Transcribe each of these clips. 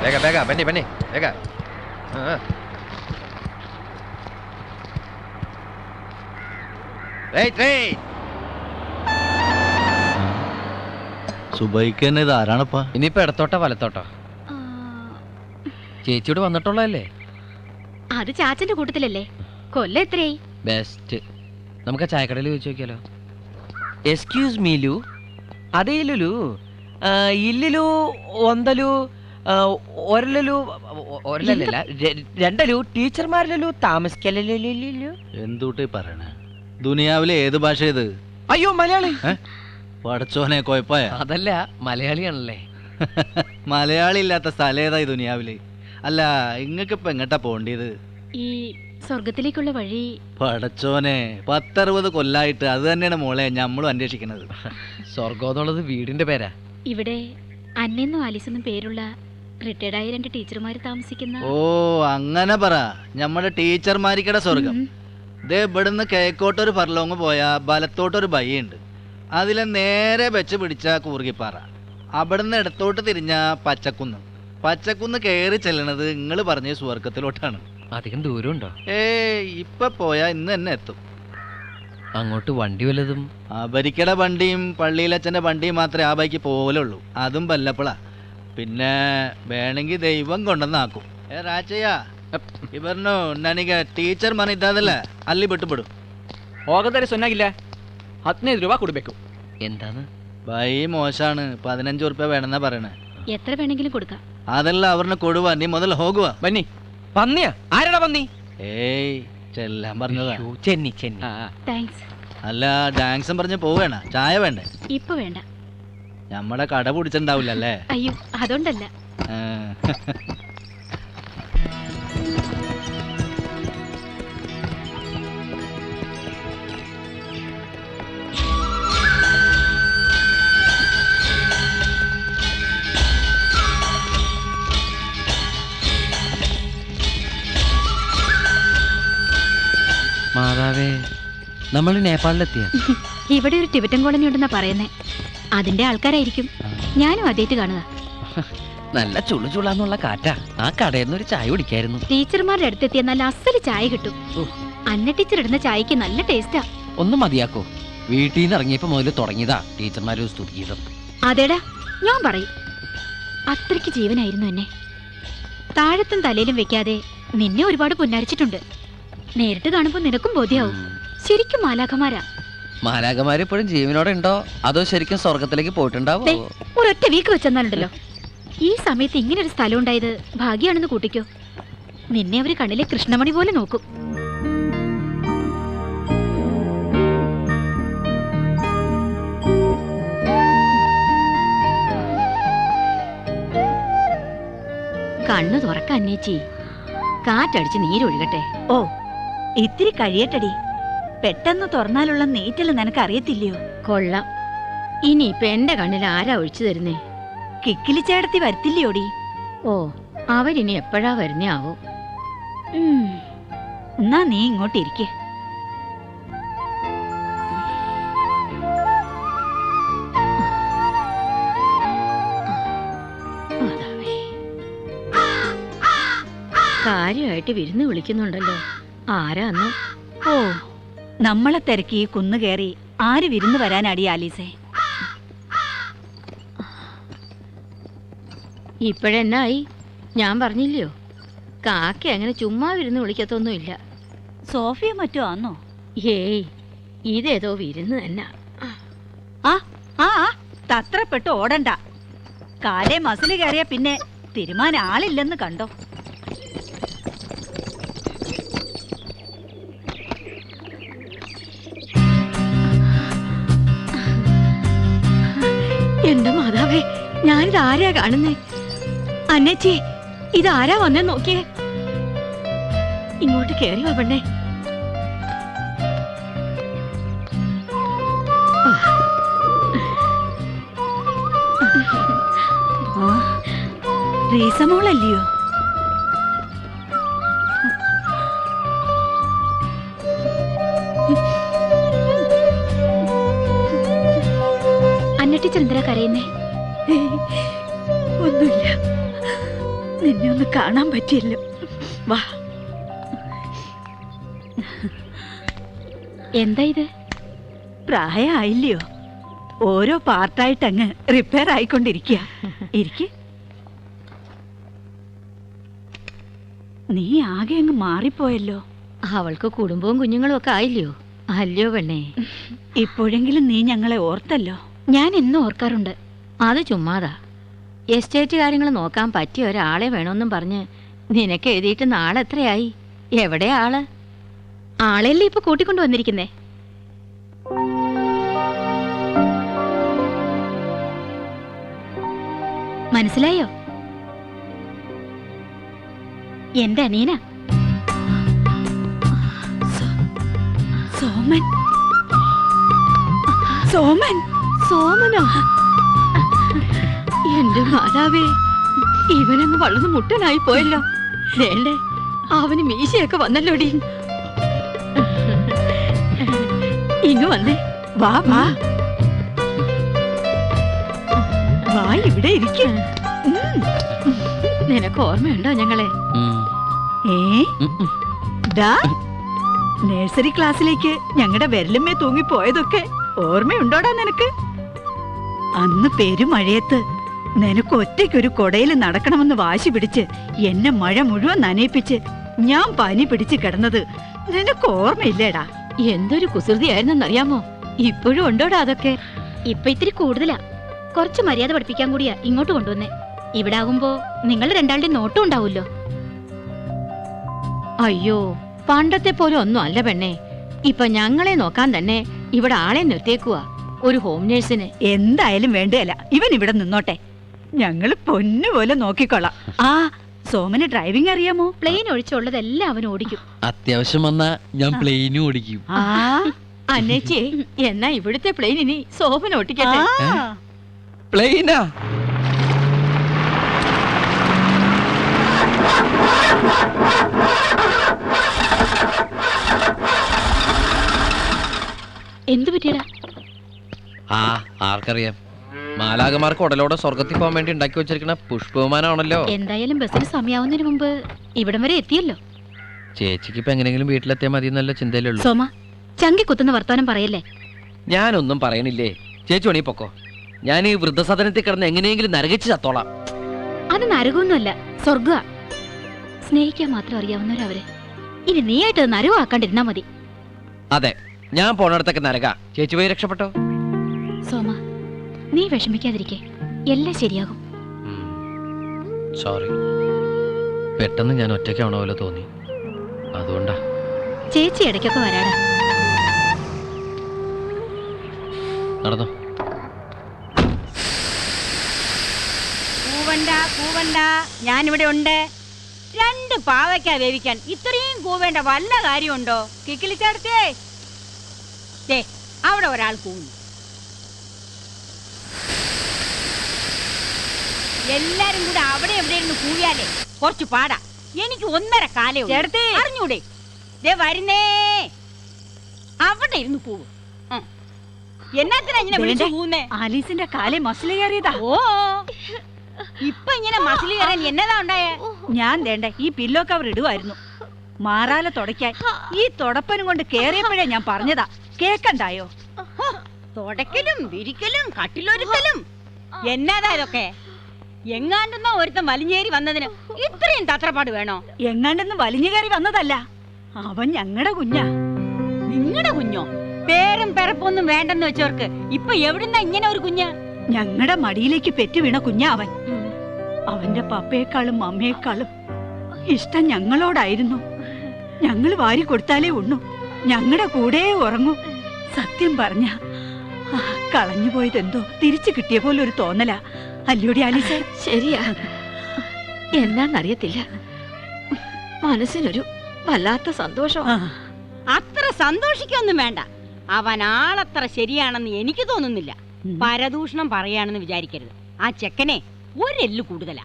ಬೇಗ ಬೇಗ ಬನ್ನಿ ಬನ್ನಿ ಬೇಗ. സുബൈക്ക് തന്നെ ഇത് ആരാണപ്പാ? ഇനിയിപ്പോ ഇടത്തോട്ടോ വലത്തോട്ടോ? ചേച്ചിയോട് വന്നിട്ടുള്ളതല്ലേ? അത് ചാച്ചന്റെ കൂട്ടത്തിലല്ലേ? കൊല്ലം എത്രയായി? ബെസ്റ്റ്. നമുക്ക് ചായക്കടയിൽ ചോദിച്ചു നോക്കിയാലോ? എക്സ്ക്യൂസ് മീ ലു. അതേ ലുലു, ഇല്ലിലു ഒന്തലു ഒരലു ഒരലല്ല രണ്ടലു ടീച്ചർമാരിലു താമസിക്കലു. എന്തുട്ടേ പറയണേ? ദുനിയാവിലെ ഏത് ഭാഷ ഇത്? അയ്യോ മലയാളി. പടച്ചോനെ കൊഴപ്പായ? അതല്ല, മലയാളിയാണല്ലേ. മലയാളി ഇല്ലാത്ത സ്ഥലം ഏതാ ഈ ദുനിയാവില്? അല്ല, ഇങ്ങക്ക് ഇപ്പൊ എങ്ങട്ടാ പോണ്ടിയത്? ഈ സ്വർഗത്തിലേക്കുള്ള വഴി. പടച്ചോനെ, 10-60 കൊല്ലായിട്ട് അത് തന്നെയാണ് മോളെ നമ്മളും അന്വേഷിക്കുന്നത്. സ്വർഗം എന്നുള്ളത് വീടിന്റെ പേരാ. ഇവിടെ അന്നെന്നും ആലിസെന്നും പേരുള്ള റിട്ടയർഡായ 2 ടീച്ചർമാര് താമസിക്കുന്ന. ഓ അങ്ങനെ പറ. നമ്മുടെ ടീച്ചർമാരിക്കടെ സ്വർഗം. ദേ ഇവിടുന്ന് കിഴക്കോട്ടൊരു ഫർലോങ് പോയാ വലത്തോട്ടൊരു ബയ്യുണ്ട്. അതിലെ നേരെ വെച്ച് പിടിച്ച കൂർഗിപ്പാറ. അവിടുന്ന് ഇടത്തോട്ട് തിരിഞ്ഞ പച്ചക്കുന്ന്. പച്ചക്കുന്ന് കയറി ചെല്ലണത് നിങ്ങൾ പറഞ്ഞ സ്വർഗത്തിലോട്ടാണ്. അധികം ദൂരമുണ്ടോ? ഇപ്പൊ പോയാ ഇന്ന് തന്നെ എത്തും. അങ്ങോട്ട് വണ്ടി വല്ലതും? അബരിക്കട വണ്ടിയും പള്ളിയിലച്ഛന്റെ വണ്ടിയും മാത്രമേ ആ ബൈക്ക് പോലുള്ളൂ. അതും വല്ലപ്പോഴാ. പിന്നെ വേണമെങ്കിൽ ദൈവം കൊണ്ടുവന്നാക്കും. ರಾಚಯ್ಯ ಇವರು ನನಗೆ ಟೀಚರ್ ಮನೆ ಇದ್ದಾದಲ್ಲ ಅಲ್ಲಿ ಬಿಟ್ಟು ಬಿಡು. ಹೋಗದರೆ ಸೊನ್ನಾಗಿಲ್ಲ, 15 രൂപ കൊടുಬೇಕು. എന്താണ് ബൈ? മോശാണ്. 15 രൂപ വേണമെന്നാ പറയണേ. എത്ര വേണമെങ്കിലും കൊടുക്കാം. അതല്ല അവരിന് കൊടുവാ. നീ മുതൽ പോകുക. ബന്നി. പന്നിയാ? ആരാടാ പന്നി? ഏയ് ചെല്ലാൻ പറഞ്ഞതാ. ചെന്നി ചെന്നി. താങ്ക്സ്. അല്ല, ഡാൻസും പറഞ്ഞ് പോവേണ? ചായ വേണ്ടേ? ഇപ്പൊ വേണ്ട. നമ്മുടെ കട പിടിച്ചിട്ടുണ്ടാവില്ലല്ലേ? അയ്യോ, അതുകൊണ്ടല്ല. മാതാവേ, നമ്മൾ നേപ്പാളിലെത്തിയ? ഇവിടെ ഒരു ടിബറ്റൻ കോളനി ഉണ്ടെന്നാ പറയുന്നേ. അതിന്റെ ആൾക്കാരായിരിക്കും. ഞാനും ആദ്യമായിട്ട് കാണുക. നല്ല ചുളു ചുളാന്നുള്ള കാറ്റാ. ആ കടയിൽ നിന്ന് ഒരു ചായ കുടിക്കായിരുന്നു. ടീച്ചർമാരുടെ അടുത്തെത്തിയ നല്ല അസല് ചായ കിട്ടും. അന്ന ടീച്ചർ ഇടുന്ന ചായക്ക് നല്ല ടേസ്റ്റാ. ഒന്ന് മതിയാക്കോ? വീട്ടിൽ നിന്ന് ഇറങ്ങിയപ്പോ മുതൽ തുടങ്ങിയതാ ടീച്ചർമാരൊരു സ്തുതിഗീതം. അതേടാ, ഞാൻ പറയും. അത്രയ്ക്ക് ജീവനായിരുന്നു എന്നെ. താഴത്തും തലയിലും വെക്കാതെ നിന്നെ ഒരുപാട് പുന്നാരിച്ചിട്ടുണ്ട്. നേരിട്ട് കാണുമ്പോ നിനക്കും ബോധ്യാവും. ശരിക്കും മാലാഖമാരാ. മാലാഖമാര് ഇപ്പോഴും ജീവനോടെ ഉണ്ടോ അതോ ശരിക്കും സ്വർഗത്തിലേക്ക് പോയിട്ടുണ്ടാവോ? ഒരൊറ്റ വീക്ക് വെച്ചെന്നാലുണ്ടല്ലോ. ഈ സമയത്ത് ഇങ്ങനെ ഒരു സ്ഥലം ഉണ്ടായത് ഭാഗ്യാണെന്ന് കൂട്ടിക്കോ. നിന്നെ അവര് കണ്ണിലെ കൃഷ്ണമണി പോലെ നോക്കും. കണ്ണു തുറക്ക അന്നേച്ചി. കാറ്റടിച്ച് നീരൊഴുകട്ടെ. ഓ, ഇത്തിരി കഴിയട്ടടി. പെട്ടെന്ന് തുറന്നാലുള്ള നീറ്റല് നിനക്ക് അറിയത്തില്ലയോ? കൊള്ളാം. ഇനിയിപ്പൊ എന്റെ കണ്ണിൽ ആരാ ഒഴിച്ചു തരുന്നേ? കിക്കിലി ചേട്ടത്തി വരത്തില്ലയോടി? ഓ, അവരിനി എപ്പോഴാ വരുന്നേ ആവോ. എന്നാ നീ ഇങ്ങോട്ടിരിക്കെ. കാര്യമായിട്ട് വിരുന്ന് വിളിക്കുന്നുണ്ടല്ലോ. ആരാന്ന്? ഓ, നമ്മളെ തിരക്കി കുന്നു കയറി ആര് വിരുന്ന് വരാനാടി ആലീസേ? ഇപ്പോഴെന്നായി? ഞാൻ പറഞ്ഞില്ലയോ, കാക്ക അങ്ങനെ ചുമ്മാ വിരുന്ന് വിളിക്കത്തൊന്നുമില്ല. സോഫിയ മറ്റോ ആന്നോ? ഏയ്, ഇതേതോ വിരുന്ന് തന്നെ. ആ ആ തത്രപ്പെട്ട് ഓടണ്ട. കാലേ മസില് കയറിയ പിന്നെ തിരുമാൻ ആളില്ലെന്ന് കണ്ടോ? എന്റെ മാതാവേ, ഞാനിത് ആരാ കാണുന്നേ? അന്നേച്ചി, ഇതാരാ വന്നേ നോക്കിയേ. ഇങ്ങോട്ട് കേറി വാ പെണ്ണേ. റീസമോളല്ലയോ? ഒന്നുമില്ല. നിന്നെ ഒന്ന് കാണാൻ പറ്റിയല്ലോ. വാ. എന്താ ഇത്? പ്രായമായില്ലയോ? ഓരോ പാർട്ടായിട്ട് അങ്ങ് റിപ്പയർ ആയിക്കൊണ്ടിരിക്കുക. ഇരിക്ക്. നീ ആകെ അങ്ങ് മാറിപ്പോയല്ലോ. അവൾക്ക് കുടുംബവും കുഞ്ഞുങ്ങളും ഒക്കെ ആയില്ലയോ? അല്ലയോ പെണ്ണേ? ഇപ്പോഴെങ്കിലും നീ ഞങ്ങളെ ഓർത്തല്ലോ. ഞാൻ എന്നും ഓർക്കാറുണ്ട്. അത് ചുമ്മാതാ. എസ്റ്റേറ്റ് കാര്യങ്ങൾ നോക്കാൻ പറ്റിയ ഒരാളെ വേണമെന്നും പറഞ്ഞ് നിനക്ക് എഴുതിയിട്ട് നാളെ എത്രയായി? എവിടെ ആള്? ആളെയല്ലേ ഇപ്പൊ കൂട്ടിക്കൊണ്ടു വന്നിരിക്കുന്നേ. മനസ്സിലായോ? എന്റെ അനിയനാ. സോമൻ. സോമൻ. സോമനോ? എന്റെ മാതാവേ, ഇവനങ്ങ് വളർന്ന് മുട്ടനായി പോയല്ലോ. വേണ്ടേ, അവന് മീശയൊക്കെ വന്നല്ലോടി. ഇങ്ങ് വന്നേ. വാ വാ വാ, ഇവിടെ ഇരിക്കും. നിനക്ക് ഓർമ്മയുണ്ടോ ഞങ്ങളെ? ഡാ, നഴ്സറി ക്ലാസ്സിലേക്ക് ഞങ്ങളുടെ വിരലുമേ തൂങ്ങിപ്പോയതൊക്കെ ഓർമ്മയുണ്ടോടാ നിനക്ക്? അന്ന് പെരുമഴയത്ത് നിനക്ക് ഒറ്റയ്ക്കൊരു കൊടയിൽ നടക്കണമെന്ന് വാശി പിടിച്ച് എന്നെ മഴ മുഴുവൻ നനയിപ്പിച്ച് ഞാൻ പനി പിടിച്ച് കിടന്നത് നിനക്ക് ഓർമ്മയില്ലേടാ? എന്തൊരു കുസൃതിയായിരുന്നെന്നറിയാമോ? ഇപ്പോഴും ഉണ്ടോടാ അതൊക്കെ? ഇപ്പൊ ഇത്തിരി കൂടുതലാ. കുറച്ച് മര്യാദ പഠിപ്പിക്കാൻ കൂടിയാ ഇങ്ങോട്ട് കൊണ്ടുവന്നേ. ഇവിടെ ആകുമ്പോ നിങ്ങൾ രണ്ടാളുടെ നോട്ടും ഉണ്ടാവൂല്ലോ. അയ്യോ, പണ്ടത്തെ പോലെ ഒന്നും അല്ല പെണ്ണേ. ഇപ്പൊ ഞങ്ങളെ നോക്കാൻ തന്നെ ഇവിടെ ആളെ നിർത്തിയേക്കുവാ, ഒരു ഹോം നേഴ്സിന്. എന്തായാലും വേണ്ടല്ല, ഇവൻ ഇവിടെ നിന്നോട്ടെ. ഞങ്ങള് പൊന്നുപോലെ നോക്കിക്കൊള്ളാം. ആ, സോമന് ഡ്രൈവിംഗ് അറിയാമോ? പ്ലെയിൻ ഒഴിച്ചുള്ളതെല്ലാം അവൻ ഓടിക്കും. അത്യാവശ്യം വന്നാ ഞാൻ പ്ലെയിനും ഓടിക്കും. ആ, അന്നേച്ചേ, എന്നാ ഇവിടുത്തെ പ്ലെയിൻ ഇനി സോമൻ ഓട്ടിക്കട്ടെ. പ്ലെയിനാ? എന്തു പറ്റിയടാ? ആ, ആർക്കറിയാം. മാലാകമാർക്ക് ഉടലോടെ സ്വർഗത്തിൽ പോകാൻ വേണ്ടി ഉണ്ടാക്കി വെച്ചിരിക്കുന്ന പുഷ്പവിമാനമാണല്ലോ. എന്തായാലും ബസ്സിന് സമയാവുന്നതിന് മുമ്പ് ഇവിടം വരെ എത്തിയല്ലോ. ചേച്ചിക്ക് ഇപ്പൊ എങ്ങനെയെങ്കിലും വീട്ടിലെത്തിയാൽ മതി എന്നുള്ള ചിന്തയിലുള്ളൂ. സോമ, ചങ്കി കുത്തുന്ന വർത്താനം പറയല്ലേ. ഞാനൊന്നും പറയണില്ലേ. ചേച്ചി ഉണി പൊക്കോ. ഞാൻ ഈ വൃദ്ധസദനത്തിൽ കിടന്ന് എങ്ങനെയെങ്കിലും നരകിച്ച് ചത്തോളാം. അത് നരകമൊന്നുമല്ല, സ്വർഗ. സ്നേഹിക്കാൻ മാത്രം അറിയാവുന്നവരവര്. ഇനി നീയായിട്ട് നരകമാക്കാണ്ടിരുന്നാ മതി. അതെ, ഞാൻ പോണടത്തൊക്കെ നരക. ചേച്ചി പോയി രക്ഷപ്പെട്ടോ. സോമ, നീ വിഷമിക്കാതിരിക്കെ, എല്ലാം ശരിയാകും. സോറി, പെട്ടെന്ന് ഞാൻ ഒറ്റയ്ക്കാവണ പോലെ തോന്നി, അതുകൊണ്ടാ. ചേച്ചി ഇടയ്ക്കൊക്കെ വരാടാ. നടന്നോ. കൂവണ്ട, ഞാനിവിടെ ഉണ്ട്. 2 പാവയ്ക്ക വേവിക്കാൻ ഇത്രയും കൂവേണ്ട വല്ല കാര്യമുണ്ടോ? കിക്കിളിച്ചേർത്തേ, അവിടെ ഒരാൾ കൂവുന്നു. എല്ലാരും കൂടെ അവിടെ എവിടെ ഇരുന്ന് കൂവിയാലേ കുറച്ച് പാടാ. എനിക്ക് 1.5 കാലേ ചേർത്തേ, അറിഞ്ഞൂടെ? വരുന്നേ, അവിടെ ഇരുന്ന് കൂവ്. എന്നാത്തിനാ ഇങ്ങനെ വിളിച്ചു കൂവുന്നേ? ആലീസിന്റെ കാലേ മസിൽ കയറിയതാ. ഓ, ഇപ്പൊ ഇങ്ങനെ മസിൽ കയറാൻ എന്നതാ ഉണ്ടായേ? ഞാൻ വേണ്ട ഈ പില്ലോ കവർ ഇടുവായിരുന്നു മാറാല തുടയ്ക്കാൻ. ഈ തുടപ്പനും കൊണ്ട് കേറിയപ്പോഴേ ഞാൻ പറഞ്ഞതാ, കേക്കണ്ടായോ? തുടക്കലും വിരിക്കലും കട്ടിലൊരുക്കലും എന്നതാ ഇതൊക്കെ? എങ്ങാണ്ടെന്നോ ഒരുത്തൻ വലിഞ്ഞേരി വന്നതിന് ഇത്രയും തത്രപ്പാട് വേണോ? എങ്ങാണ്ടെന്ന് വലിഞ്ഞു കയറി വന്നതല്ല, അവൻ ഞങ്ങളുടെ കുഞ്ഞാ. നിങ്ങളുടെ കുഞ്ഞോ? പേരും പിറപ്പൊന്നും വേണ്ടെന്ന് വെച്ചവർക്ക് ഇപ്പൊ എവിടുന്നാ ഇങ്ങനെ ഒരു കുഞ്ഞ്? ഞങ്ങളുടെ മടിയിലേക്ക് പെറ്റു വീണ കുഞ്ഞാ അവൻ. അവന്റെ പപ്പയെക്കാളും അമ്മയെക്കാളും ഇഷ്ടം ഞങ്ങളോടായിരുന്നു. ഞങ്ങൾ വാരി കൊടുത്താലേ ഉണ്ണു, ഞങ്ങളുടെ കൂടെ ഉറങ്ങൂ. സത്യം പറഞ്ഞ കളഞ്ഞുപോയതെന്തോ തിരിച്ചു കിട്ടിയ പോലെ ഒരു തോന്നലാ. അല്ലൂടി ആലീസ? ശരിയാ, എന്നാന്നറിയത്തില്ല, മനസ്സിനൊരു വല്ലാത്ത സന്തോഷം. അത്ര സന്തോഷിക്കൊന്നും വേണ്ട. അവൻ ആളത്ര ശരിയാണെന്ന് എനിക്ക് തോന്നുന്നില്ല. പരദൂഷണം പറയാണെന്ന് വിചാരിക്കരുത്. ആ ചെക്കനെ ഒരെല്ലു കൂടുതലാ.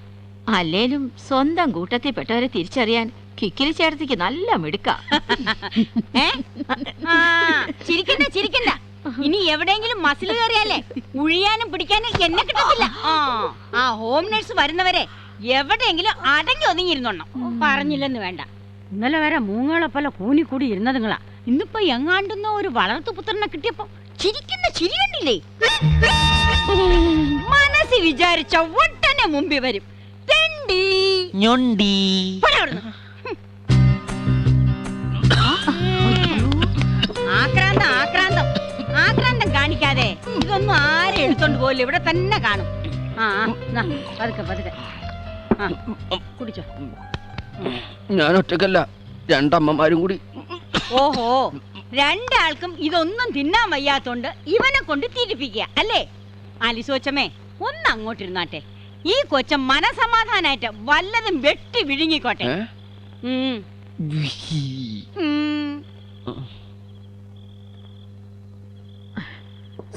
അല്ലേലും സ്വന്തം കൂട്ടത്തിൽപ്പെട്ടവരെ തിരിച്ചറിയാൻ കിക്കിലി ചേർത്തിക്ക് നല്ല മിടുക്ക. ചിരിക്കണ്ട ചിരിക്കണ്ട, ഇനി എവിടെയെങ്കിലും മസിൽ കയറിയാലേ ഉഴിയാനും പിടിക്കാനും എന്നെ കിട്ടത്തില്ല. ആ ഹോം നേഴ്സ് വരുന്നവരെ എവിടെയെങ്കിലും അടങ്ങി ഒതുങ്ങിയിരുന്നോണം. പറഞ്ഞില്ലെന്ന് വേണ്ട. ഇന്നലെ വരെ മൂങ്ങളെ പോലെ കൂനിക്കൂടി ഇരുന്നതുങ്ങളാ. ഇന്നിപ്പോ എങ്ങാണ്ടുന്ന ഒരു വളർത്തു പുത്രനെ കിട്ടിയപ്പോ ചിരിക്കുന്ന ചിരി കണ്ടില്ലേ? മനസ്സിൽ വിചാരിച്ച ഒട്ടനെ മുമ്പിൽ വരും. തെണ്ടി ഞൊണ്ടി. പോടാ അവിടുന്ന്. ആക്രാന്തം ആക്രാന്തം ആക്രാന്തം കാണിക്കാതെ ഇതൊന്നും ആരും എടുത്തോണ്ട് പോയില്ല. ഇവിടെ തന്നെ കാണും. പതുക്കെ പതുക്കെ കുടിച്ചോ. ഞാൻ ഒറ്റക്കല്ല, രണ്ടമ്മമാരും കൂടി. ഓഹോ, രണ്ടാൾക്കും ഇതൊന്നും തിന്നാൻ വയ്യാത്തോണ്ട് ഇവനെ കൊണ്ട് തിരിപ്പിക്കുക അല്ലേ? ആലിസോച്ചമ്മേ, ഒന്ന് അങ്ങോട്ടിരുന്നാട്ടെ. ഈ കൊച്ചൻ മനസമാധാനായിട്ട് വല്ലതും വെട്ടി വിഴുങ്ങിക്കോട്ടെ.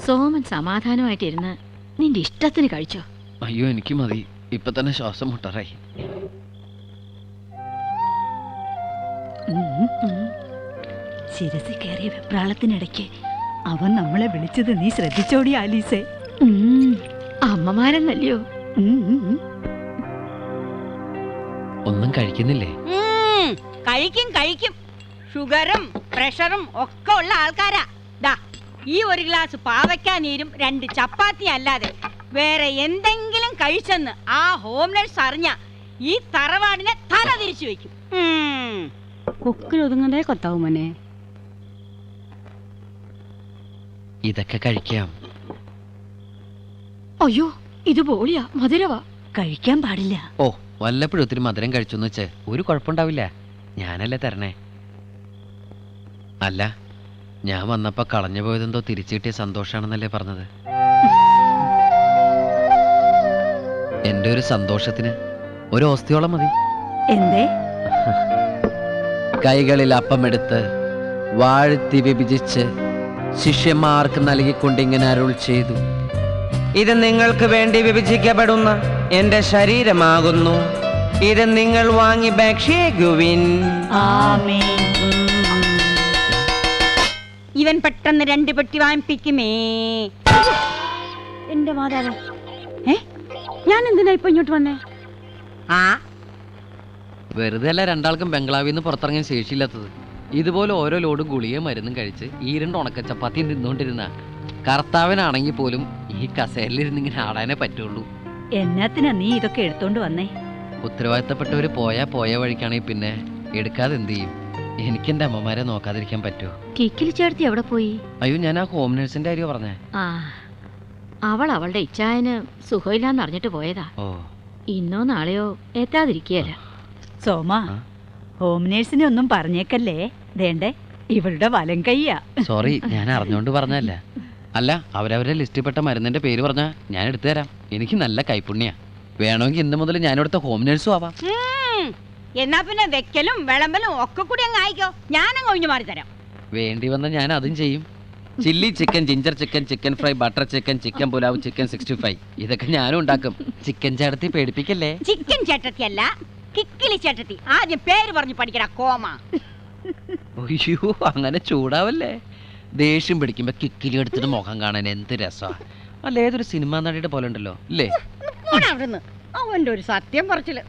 സോമൻ സമാധാനമായിട്ടിരുന്ന് നിന്റെ ഇഷ്ടത്തിന് കഴിച്ചോ. അയ്യോ, എനിക്ക് മതി. ഇപ്പൊ തന്നെ ശ്വാസം മുട്ടറായി. ശിരസി കയറിയ വെപ്രാളത്തിനിടയ്ക്ക് അവൻ നമ്മളെ വിളിച്ചത് നീ ശ്രദ്ധിച്ചോടി ആലീസേ? അമ്മമാരെന്നല്ലയോ. ഒന്നും കഴിക്കുന്നില്ലേ? കഴിക്കും കഴിക്കും. ഷുഗറും പ്രഷറും ഒക്കെ ഉള്ള ആൾക്കാരാ. ദാ ഈ ഒരു ഗ്ലാസ് പാവയ്ക്കാ നീരും 2 ചപ്പാത്തി അല്ലാതെ വേറെ എന്തെങ്കിലും കഴിച്ചെന്ന് ആ ഹോം നഴ്സ് അറിഞ്ഞ ഈ തറവാടിനെ തല തിരിച്ചു വെക്കും. കൊക്കിലൊതുങ്ങതേ കൊത്താവും മോനെ. ഇതൊക്കെ കഴിക്കാം. അയ്യോ, ഇത് ബോളിയാ, മധുരവാ. കഴിക്കാൻ പാടില്ല. ഓ, വല്ലപ്പോഴും ഒത്തിരി മധുരം കഴിച്ചെന്ന് വെച്ച് ഒരു കുഴപ്പമുണ്ടാവില്ല. ഞാനല്ലേ തരണേ. അല്ല, ഞാൻ വന്നപ്പോ കളഞ്ഞു പോയതെന്തോ തിരിച്ചു കിട്ടിയ സന്തോഷാണെന്നല്ലേ പറഞ്ഞത്? എന്റെ ഒരു സന്തോഷത്തിന് ഒരു ഓസ്തിയോളം മതി. എന്തേ? കൈകളിൽ അപ്പമെടുത്ത് വാഴ്ത്തി വിഭജിച്ച് ശിഷ്യന്മാർക്ക് നൽകിക്കൊണ്ടിങ്ങനെ അരുൾ ചെയ്തു: ഇത് നിങ്ങൾക്ക് വേണ്ടി വിഭജിക്കപ്പെടുന്ന എന്റെ ശരീരമാകുന്നു. ഇത് നിങ്ങൾ വാങ്ങി ഭക്ഷിക്കുവിൻ. ആമേൻ. ഇവൻ പെട്ടെന്ന് 2 പെട്ടി വാങ്ങിപ്പിക്കുമേ. എന്റെ മാതാവ്, ഞാൻ എന്തിനാ ഇപ്പൊ ഇങ്ങോട്ട് വന്നേ? വെറുതെ അല്ല രണ്ടാൾക്കും ബംഗ്ലാവിൽ നിന്ന് പുറത്തിറങ്ങാൻ ശേഷിയില്ലാത്തത്. ഇതുപോലെ ഓരോ ലോഡ് ഗുളിയെ മരുന്നും കഴിച്ച് ഈ 2 ഉണക്ക ചപ്പാത്തിയും തിന്നുകൊണ്ടിരുന്ന കർത്താവിനാണെങ്കിൽ പോലും ഈ കസേരയിലിരുന്ന് ഇങ്ങനെ ആടാനേ പറ്റുള്ളൂ. എന്നാത്തിനാ നീ ഇതൊക്കെ എടുത്തോണ്ട് വന്നേ? ഉത്തരവാദിത്തപ്പെട്ടവര് പോയ വഴിക്കാണെങ്കിൽ പിന്നെ എടുക്കാതെ എന്ത് ചെയ്യും? എനിക്ക് എന്റെ അമ്മമാരെ നോക്കാതിരിക്കാൻ പറ്റുമോ? കിക്കിലി ചേർത്തി എവിടെ പോയി? അയ്യോ, ഞാൻ ആ ഹോം നേഴ്സിന്റെ കാര്യം പറഞ്ഞേ. അവൾ അവളുടെ ഇച്ഛായന് സുഖമില്ലാന്ന് അറിഞ്ഞിട്ട് പോയതാ. ഓ, ഇന്നോ നാളെയോ എത്താതിരിക്കുകയല്ല. സോമ, ഹോം നേഴ്സിനെ ഒന്നും പറഞ്ഞേക്കല്ലേ. വേണ്ടേ, ഇവളുടെ വലം കയ്യാ. സോറി, ഞാൻ അറിഞ്ഞോണ്ട് പറഞ്ഞല്ല. അല്ല, അവരവരുടെ ലിസ്റ്റിൽപ്പെട്ട മരുന്നിന്റെ പേര് പറഞ്ഞാ ഞാൻ എടുത്തു തരാം. എനിക്ക് നല്ല കൈപ്പുണ്യ. വേണമെങ്കിൽ ഇന്ന് മുതൽ ഞാനിവിടുത്തെ ഹോം നേഴ്സും ആവാം. എന്നാ പിന്നെ വെക്കലും വിളമ്പലും ഒക്കെ കൂടി അങ്ങ് ആയിക്കോ. ഞാനങ്ങ് ഒഴിഞ്ഞു മാറി തരാം. വേണ്ടി വന്ന ഞാൻ അതും ചെയ്യും. Chilli chicken, ginger chicken, chicken fry, butter chicken, chicken pulao, chicken 65 ഇതൊക്കെ ഞാനും ഉണ്ടാക്കും. ചിക്കൻ ചേട്ടത്തി പേടിപ്പിക്കല്ലേ. ചിക്കൻ ചേട്ടത്തി അല്ല, കിക്കിലി ചേട്ടത്തി. ആദ്യം പേര് പറഞ്ഞു പഠിക്കടാ കോമ. അയ്യോ, അങ്ങനെ ചൂടാവല്ലേ. ദേഷ്യം പിടിക്കുമ്പോ കിക്കിലി എടുത്തിട്ട് മുഖം കാണാൻ എന്ത് രസാ. അല്ല, ഏതൊരു സിനിമാ നടിയുടെ പോലെ ഉണ്ടല്ലോ അല്ലേ? അവിടുന്ന് അവന്റെ ഒരു സത്യം പറച്ചില്.